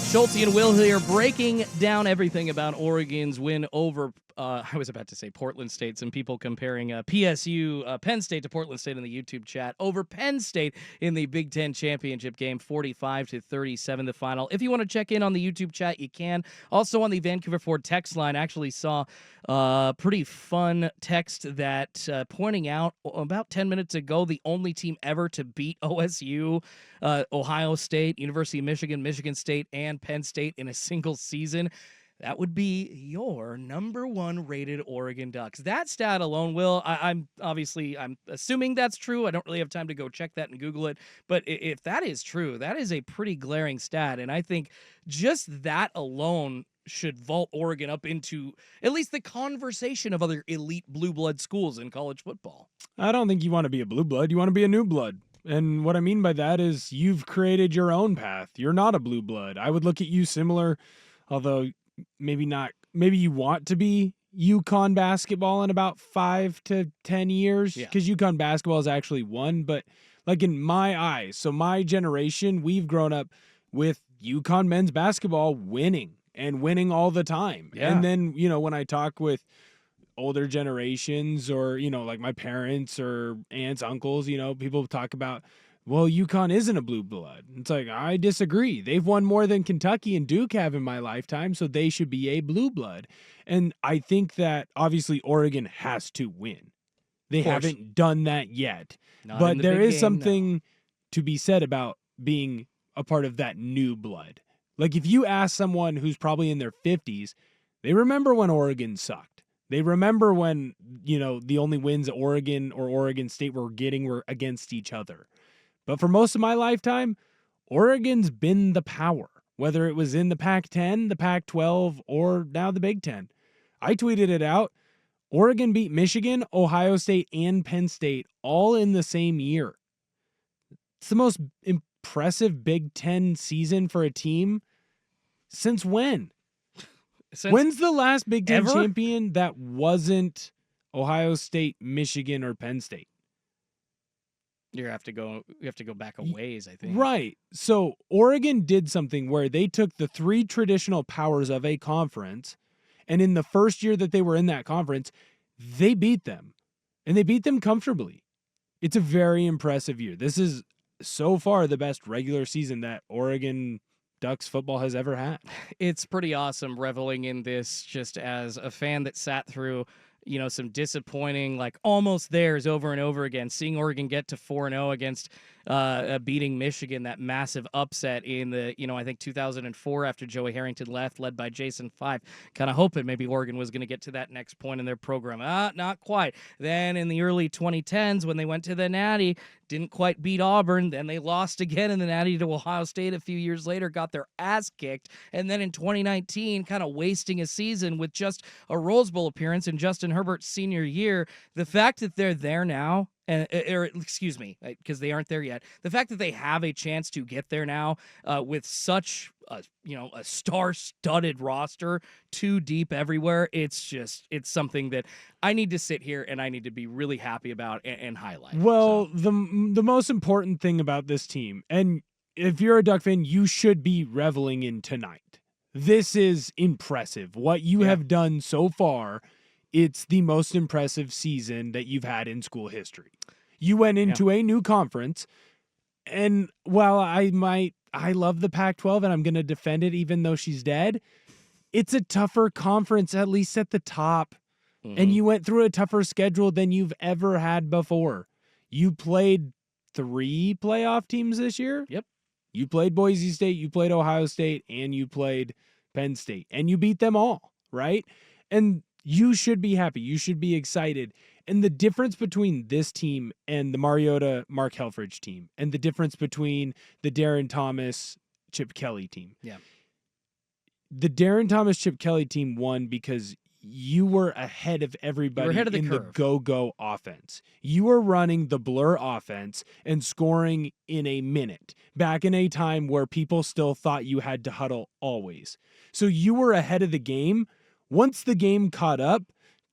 Schulte and Will here breaking down everything about Oregon's win over, I was about to say Portland State. Some people comparing PSU, Penn State to Portland State in the YouTube chat over Penn State in the Big Ten championship game, 45-37 the final. If you want to check in on the YouTube chat, you can. Also on the Vancouver Ford text line, I actually saw a pretty fun text that pointing out about 10 minutes ago, the only team ever to beat OSU, Ohio State, University of Michigan, Michigan State, and Penn State in a single season. That would be your number one rated Oregon Ducks. That stat alone, Will, I'm assuming that's true. I don't really have time to go check that and Google it. But if that is true, that is a pretty glaring stat. And I think just that alone should vault Oregon up into at least the conversation of other elite blue blood schools in college football. I don't think you want to be a blue blood. You want to be a new blood. And what I mean by that is you've created your own path. You're not a blue blood. I would look at you similar, although maybe not. Maybe you want to be UConn basketball in about 5 to 10 years because UConn basketball is actually won. But like in my eyes, so my generation, we've grown up with UConn men's basketball winning and winning all the time. Yeah. And then, when I talk with older generations or, like my parents or aunts, uncles, people talk about, well, UConn isn't a blue blood. It's like, I disagree. They've won more than Kentucky and Duke have in my lifetime, so they should be a blue blood. And I think that obviously Oregon has to win. They haven't done that yet. But there is something to be said about being a part of that new blood. Like if you ask someone who's probably in their 50s, they remember when Oregon sucked. They remember when, the only wins Oregon or Oregon State were getting were against each other. But for most of my lifetime, Oregon's been the power, whether it was in the Pac-10, the Pac-12, or now the Big Ten. I tweeted it out. Oregon beat Michigan, Ohio State, and Penn State all in the same year. It's the most impressive Big Ten season for a team since when? When's the last Big Ten champion that wasn't Ohio State, Michigan, or Penn State? You have to go back a ways, I think. Right. So Oregon did something where they took the three traditional powers of a conference, and in the first year that they were in that conference, they beat them. And they beat them comfortably. It's a very impressive year. This is so far the best regular season that Oregon Ducks football has ever had. It's pretty awesome reveling in this just as a fan that sat through some disappointing, almost theirs over and over again. Seeing Oregon get to 4-0 against beating Michigan, that massive upset in the, I think 2004 after Joey Harrington left, led by Jason Fife. Kind of hoping maybe Oregon was going to get to that next point in their program. Not quite. Then in the early 2010s when they went to the Natty, didn't quite beat Auburn. Then they lost again in the Natty to Ohio State a few years later, got their ass kicked. And then in 2019, kind of wasting a season with just a Rose Bowl appearance in Justin Herbert's senior year. The fact that they're there now, because they aren't there yet. The fact that they have a chance to get there now with such a star-studded roster, too deep everywhere, it's something that I need to sit here and I need to be really happy about and highlight. Well, the most important thing about this team, and if you're a Duck fan, you should be reveling in tonight. This is impressive. What you have done so far, it's the most impressive season that you've had in school history. You went into a new conference, and while I love the Pac-12 and I'm going to defend it even though she's dead, it's a tougher conference, at least at the top. Mm-hmm. And you went through a tougher schedule than you've ever had before. You played 3 playoff teams this year. Yep. You played Boise State, you played Ohio State, and you played Penn State. And you beat them all, right? And you should be happy. You should be excited. And the difference between this team and the Mariota Mark Helfrich team, and the difference between the Darren Thomas Chip Kelly team. Yeah. The Darren Thomas Chip Kelly team won because you were ahead of everybody in the go-go offense. You were running the blur offense and scoring in a minute, back in a time where people still thought you had to huddle always. So you were ahead of the game. Once the game caught up,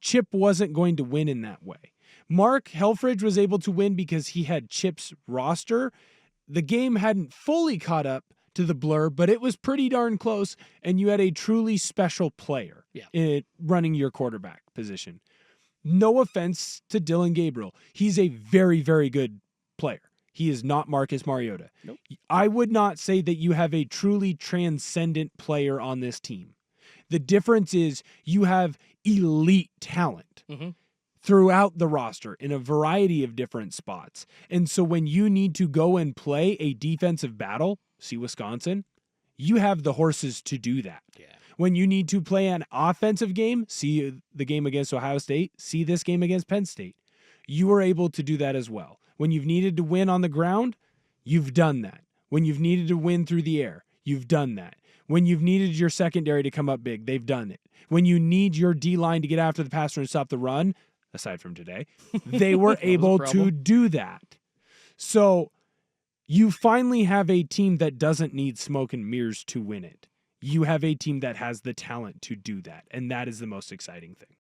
Chip wasn't going to win in that way. Mark Helfrich was able to win because he had Chip's roster. The game hadn't fully caught up to the blur, but it was pretty darn close, and you had a truly special player running your quarterback position. No offense to Dylan Gabriel. He's a very, very good player. He is not Marcus Mariota. Nope. I would not say that you have a truly transcendent player on this team. The difference is you have elite talent throughout the roster in a variety of different spots. And so when you need to go and play a defensive battle, see Wisconsin, you have the horses to do that. Yeah. When you need to play an offensive game, see the game against Ohio State, see this game against Penn State, you are able to do that as well. When you've needed to win on the ground, you've done that. When you've needed to win through the air, you've done that. When you've needed your secondary to come up big, they've done it. When you need your D-line to get after the passer and stop the run, aside from today, they were able to do that. So you finally have a team that doesn't need smoke and mirrors to win it. You have a team that has the talent to do that, and that is the most exciting thing.